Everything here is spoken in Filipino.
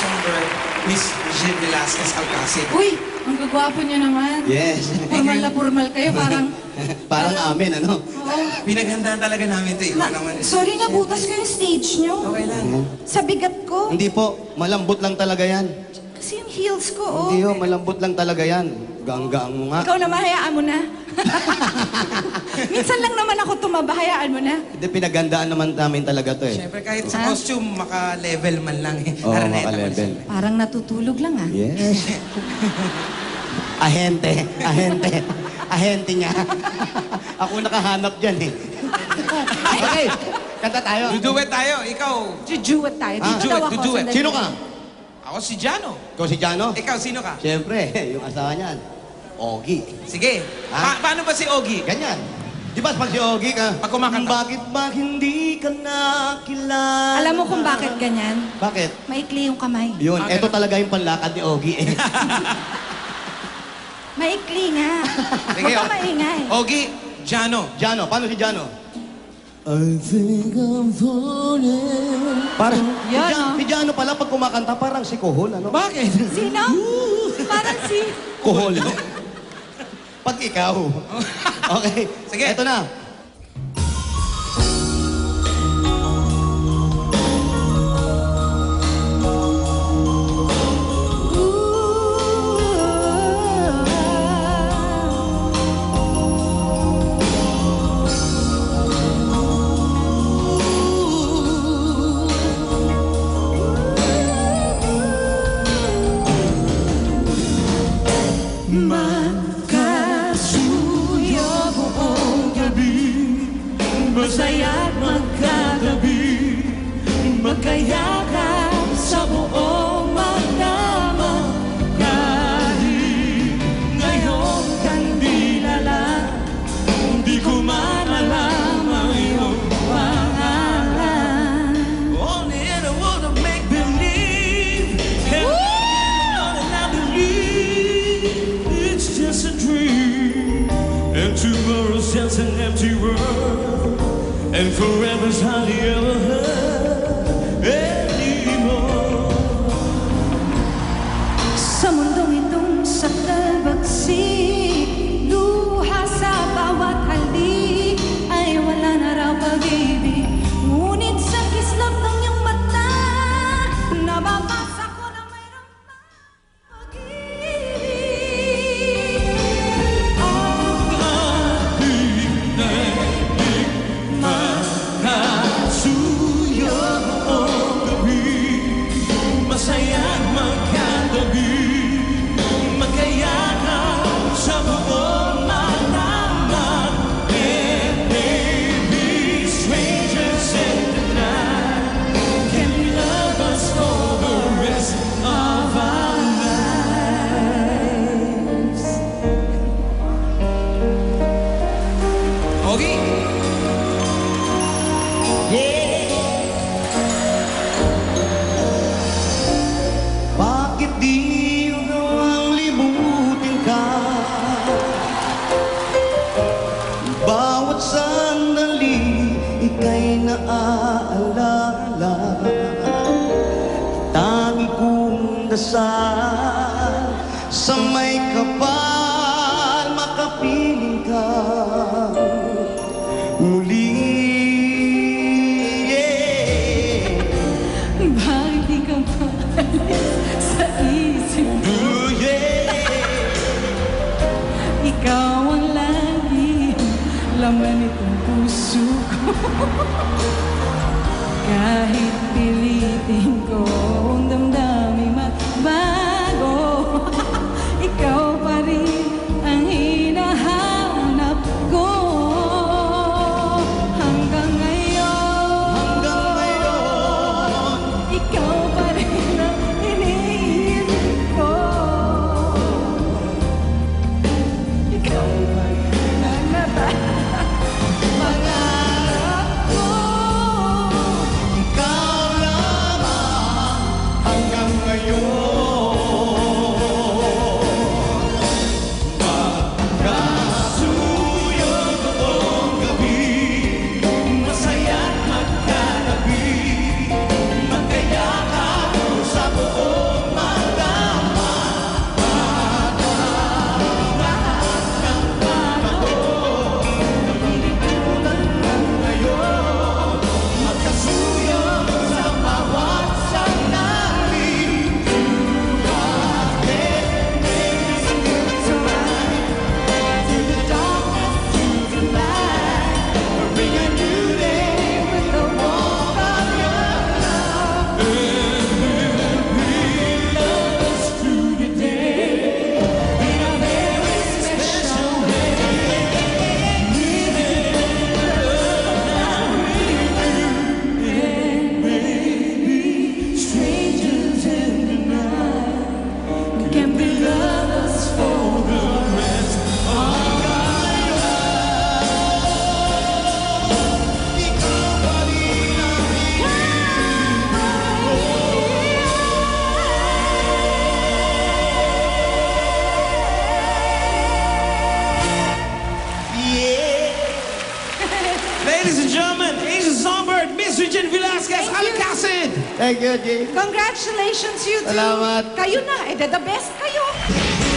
Songbird, Miss Jill Velasquez Alcacid. Uy, ang gagwapo niyo naman. Yes. Formal na formal kayo, parang... Parang amin, ano? Oo. Pinaghandaan talaga namin ito. Ikaw naman. Sorry na, butas ko yung stage niyo. Okay lang. Sa bigat ko. Hindi po, malambot lang talaga yan. Kasi yung heels ko, oh. Hindi ho, malambot lang talaga yan. Ganggang mo nga. Ikaw naman, hayaan mo na. Minsan lang naman ako tumaba, hayaan mo na. Hindi, pinagandaan naman namin talaga to eh. Siyempre, kahit sa costume, maka-level man lang eh. Oo, Araneta man maka-level. siya. Parang natutulog lang, ah. Yes. Ahente, ahente. Ahente niya. Ako nakahanap dyan eh. Okay, kanta tayo. Duduet tayo. Ikaw. Jujuet tayo. Dito Dujuet, daw ako. dujuet. sandali. Sino ka? Ako si Jano. Ikaw si Jano? Ikaw, sino ka? Siyempre, yung asawa niyan. Ogie. Sige. Ah. Paano ba si Ogie? Ganyan. Di ba pag si Ogie ka? Pag kumakanta. Bakit ba hindi ka nakilala? Alam mo kung bakit ganyan? Bakit? Maikli yung kamay. Yun, Ah, eto ganun. talaga yung panlakad ni Ogie eh. Maikli nga. Sige, Huwag ka maingay. Ogie, Jano. Jano, paano si Jano? I think I'm falling. Parang, Yan, oh. si Jano pala pag kumakanta, parang si Kohol, ano? Bakit? Sino? Parang si... Kohol. Pag ikaw. Okay. Sige. Eto na. Magkasuyo buong gabi, masaya't magkatabi, magkayakap sa buong magdama. Kahit ngayon kandila lang, hindi ko man alam ang iyong pangalan. Only in a world of make-believe, and I believe it's just a dream, and tomorrow's just an empty world, and forever's hardly ever heard anymore. Sa mundong itong sakdal bagsik, luha sa bawat halik, ay wala na raw pag-ibig. Ngunit sa kislap ng iyong mata, nababasa ko na mayroong pag-ibig. Magkasuyo buong gabi, masaya't magkatabi, magkayakap sa buong malaman. And maybe strangers in the night can love us for the rest of our lives. Ogie. Bakit di mo gawang limutin ka? Bawat sandali, ika'y naaalala. Tangi kong dasal sa may kapal, makapiling ka muli. Yeah. Bakit di ka maalis sa isip ko? Ooh, yeah. Ikaw ang lagi laman itong puso ko. Kahit pilitin ko ang damdamin magbago, ikaw pa rin ang hinahanap ko. Hanggang ngayon, Hanggang ngayon, ikaw pa rin ang iniisip ko. Ikaw pa rin ang pangarap ko. ikaw lamang Ladies and gentlemen, Asian Songbird, Miss Regine Velasquez, Thank you. Alicacid! Thank you, Jay. Congratulations, you two. Salamat. Kayo na, the best kayo.